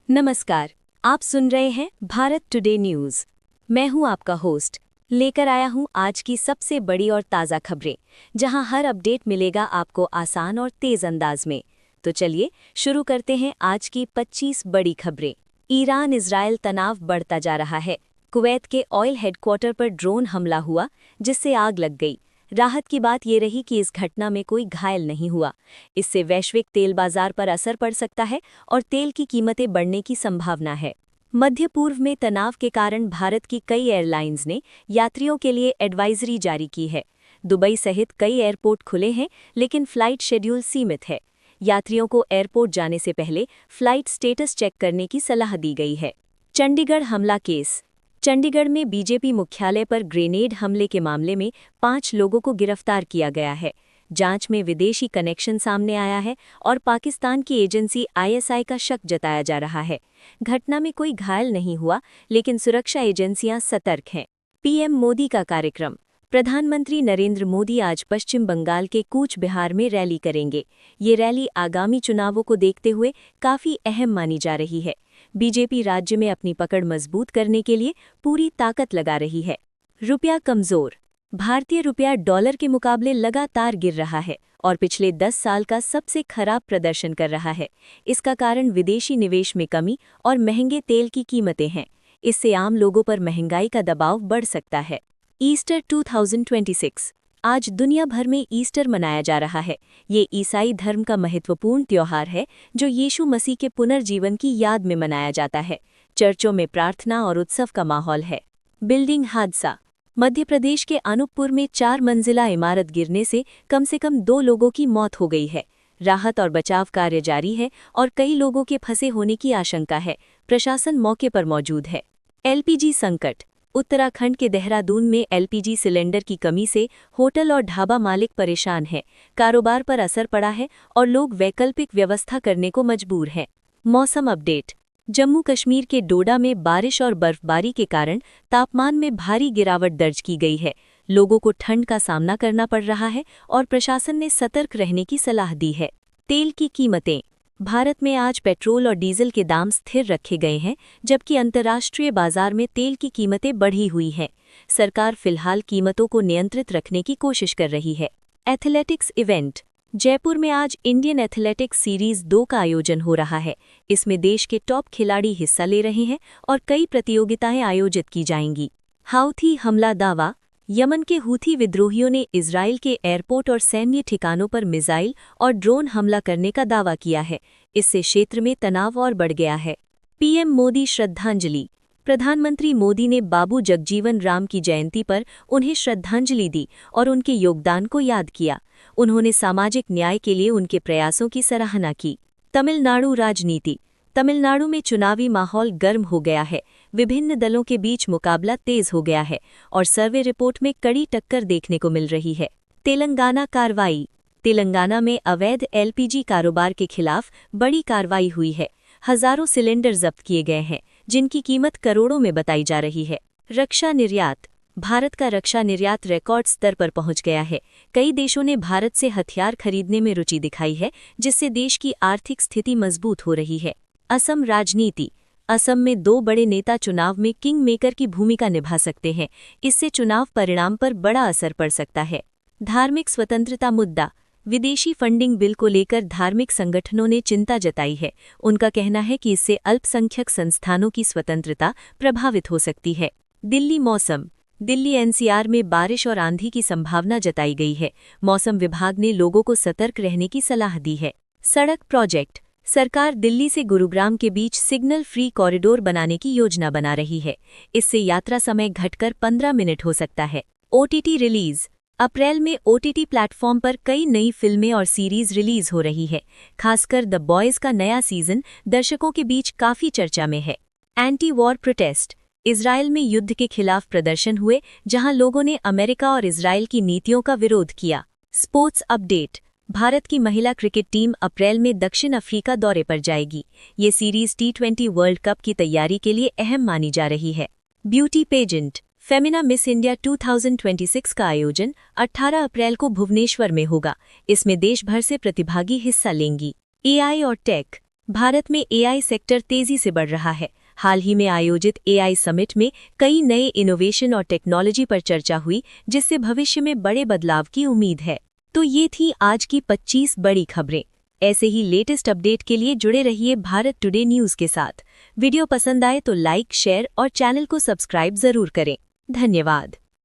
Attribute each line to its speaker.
Speaker 1: नमस्कार, आप सुन रहे हैं भारत टुडे न्यूज़। मैं हूं आपका होस्ट, लेकर आया हूं आज की सबसे बड़ी और ताज़ा खबरें, जहां हर अपडेट मिलेगा आपको आसान और तेज़ अंदाज में। तो चलिए शुरू करते हैं आज की 25 बड़ी खबरें। ईरान इजराइल तनाव बढ़ता जा रहा है। कुवैत के ऑयल हेडक्वार्टर पर ड्रोन हमला हुआ, जिससे आग लग गई। राहत की बात ये रही कि इस घटना में कोई घायल नहीं हुआ। इससे वैश्विक तेल बाजार पर असर पड़ सकता है और तेल की कीमतें बढ़ने की संभावना है। मध्य पूर्व में तनाव के कारण भारत की कई एयरलाइंस ने यात्रियों के लिए एडवाइजरी जारी की है। दुबई सहित कई एयरपोर्ट खुले हैं, लेकिन फ्लाइट शेड्यूल सीमित है। यात्रियों को एयरपोर्ट जाने से पहले फ्लाइट स्टेटस चेक करने की सलाह दी गई है। चंडीगढ़ हमला केस। चंडीगढ़ में बीजेपी मुख्यालय पर ग्रेनेड हमले के मामले में 5 लोगों को गिरफ्तार किया गया है। जांच में विदेशी कनेक्शन सामने आया है और पाकिस्तान की एजेंसी आईएसआई का शक जताया जा रहा है। घटना में कोई घायल नहीं हुआ, लेकिन सुरक्षा एजेंसियां सतर्क हैं। पीएम मोदी का कार्यक्रम। प्रधानमंत्री नरेंद्र मोदी आज पश्चिम बंगाल के कूच बिहार में रैली करेंगे। ये रैली आगामी चुनावों को देखते हुए काफी अहम मानी जा रही है। बीजेपी राज्य में अपनी पकड़ मजबूत करने के लिए पूरी ताकत लगा रही है। रुपया कमजोर। भारतीय रुपया डॉलर के मुकाबले लगातार गिर रहा है और पिछले 10 साल का सबसे खराब प्रदर्शन कर रहा है। इसका कारण विदेशी निवेश में कमी और महंगे तेल की कीमतें हैं। इससे आम लोगों पर महंगाई का दबाव बढ़ सकता है। ईस्टर 2026। आज दुनिया भर में ईस्टर मनाया जा रहा है। ये ईसाई धर्म का महत्वपूर्ण त्योहार है, जो यीशु मसीह के पुनर्जीवन की याद में मनाया जाता है। चर्चों में प्रार्थना और उत्सव का माहौल है। बिल्डिंग हादसा। मध्य प्रदेश के अनूपपुर में 4 मंजिला इमारत गिरने से कम 2 लोगों की मौत हो गई है। राहत और बचाव कार्य जारी है और कई लोगों के फंसे होने की आशंका है। प्रशासन मौके पर मौजूद है। एलपीजी संकट। उत्तराखंड के देहरादून में एलपीजी सिलेंडर की कमी से होटल और ढाबा मालिक परेशान हैं। कारोबार पर असर पड़ा है और लोग वैकल्पिक व्यवस्था करने को मजबूर हैं। मौसम अपडेट। जम्मू कश्मीर के डोडा में बारिश और बर्फबारी के कारण तापमान में भारी गिरावट दर्ज की गई है। लोगों को ठंड का सामना करना पड़ रहा है और प्रशासन ने सतर्क रहने की सलाह दी है। तेल की कीमतें। भारत में आज पेट्रोल और डीजल के दाम स्थिर रखे गए हैं, जबकि अंतर्राष्ट्रीय बाजार में तेल की कीमतें बढ़ी हुई हैं। सरकार फिलहाल कीमतों को नियंत्रित रखने की कोशिश कर रही है। Athletics event. जयपुर में आज इंडियन एथलेटिक्स सीरीज 2 का आयोजन हो रहा है। इसमें देश के टॉप खिलाड़ी हिस्सा ले रहे हैं और कई प्रतियोगिताएं आयोजित की जाएंगी। हाउथी हमला दावा। यमन के हूथी विद्रोहियों ने इजराइल के एयरपोर्ट और सैन्य ठिकानों पर मिसाइल और ड्रोन हमला करने का दावा किया है। इससे क्षेत्र में तनाव और बढ़ गया है। पीएम मोदी श्रद्धांजलि। प्रधानमंत्री मोदी ने बाबू जगजीवन राम की जयंती पर उन्हें श्रद्धांजलि दी और उनके योगदान को याद किया। उन्होंने सामाजिक न्याय के लिए उनके प्रयासों की सराहना की। तमिलनाडु राजनीति। तमिलनाडु में चुनावी माहौल गर्म हो गया है। विभिन्न दलों के बीच मुकाबला तेज हो गया है और सर्वे रिपोर्ट में कड़ी टक्कर देखने को मिल रही है। तेलंगाना कार्रवाई। तेलंगाना में अवैध एलपीजी कारोबार के खिलाफ बड़ी कार्रवाई हुई है। हजारों सिलेंडर जब्त किए गए हैं, जिनकी कीमत करोड़ों में बताई जा रही है। रक्षा निर्यात। भारत का रक्षा निर्यात रिकॉर्ड स्तर पर पहुंच गया है। कई देशों ने भारत से हथियार खरीदने में रुचि दिखाई है, जिससे देश की आर्थिक स्थिति मजबूत हो रही है। असम राजनीति। असम में 2 बड़े नेता चुनाव में किंग मेकर की भूमिका निभा सकते हैं। इससे चुनाव परिणाम पर बड़ा असर पड़ सकता है। धार्मिक स्वतंत्रता मुद्दा। विदेशी फंडिंग बिल को लेकर धार्मिक संगठनों ने चिंता जताई है। उनका कहना है कि इससे अल्पसंख्यक संस्थानों की स्वतंत्रता प्रभावित हो सकती है। दिल्ली मौसम। दिल्ली एनसीआर में बारिश और आंधी की संभावना जताई गई है। मौसम विभाग ने लोगों को सतर्क रहने की सलाह दी है। सड़क प्रोजेक्ट। सरकार दिल्ली से गुरुग्राम के बीच सिग्नल फ्री कॉरिडोर बनाने की योजना बना रही है। इससे यात्रा समय घटकर 15 मिनट हो सकता है। OTT release. अप्रैल में ओटीटी प्लेटफॉर्म पर कई नई फिल्में और सीरीज रिलीज हो रही है। खासकर द बॉयज का नया सीजन दर्शकों के बीच काफी चर्चा में है। Anti war protest. इजरायल में युद्ध के खिलाफ प्रदर्शन हुए, जहां लोगों ने अमेरिका और इजरायल की नीतियों का विरोध किया। Sports update. भारत की महिला क्रिकेट टीम अप्रैल में दक्षिण अफ्रीका दौरे पर जाएगी। ये सीरीज T20 वर्ल्ड कप की तैयारी के लिए अहम मानी जा रही है। Beauty pageant. Femina Miss India 2026 का आयोजन 18 अप्रैल को भुवनेश्वर में होगा। इसमें देश भर से प्रतिभागी हिस्सा लेंगी। एआई और टेक। भारत में एआई सेक्टर तेजी से बढ़ रहा है। हाल ही में आयोजित एआई समिट में कई नए इनोवेशन और टेक्नोलॉजी पर चर्चा हुई, जिससे भविष्य में बड़े बदलाव की उम्मीद है। तो ये थी आज की 25 बड़ी खबरें। ऐसे ही लेटेस्ट अपडेट के लिए जुड़े रहिए भारत टुडे न्यूज़ के साथ। वीडियो पसंद आए तो लाइक, शेयर और चैनल को सब्सक्राइब जरूर करें। धन्यवाद।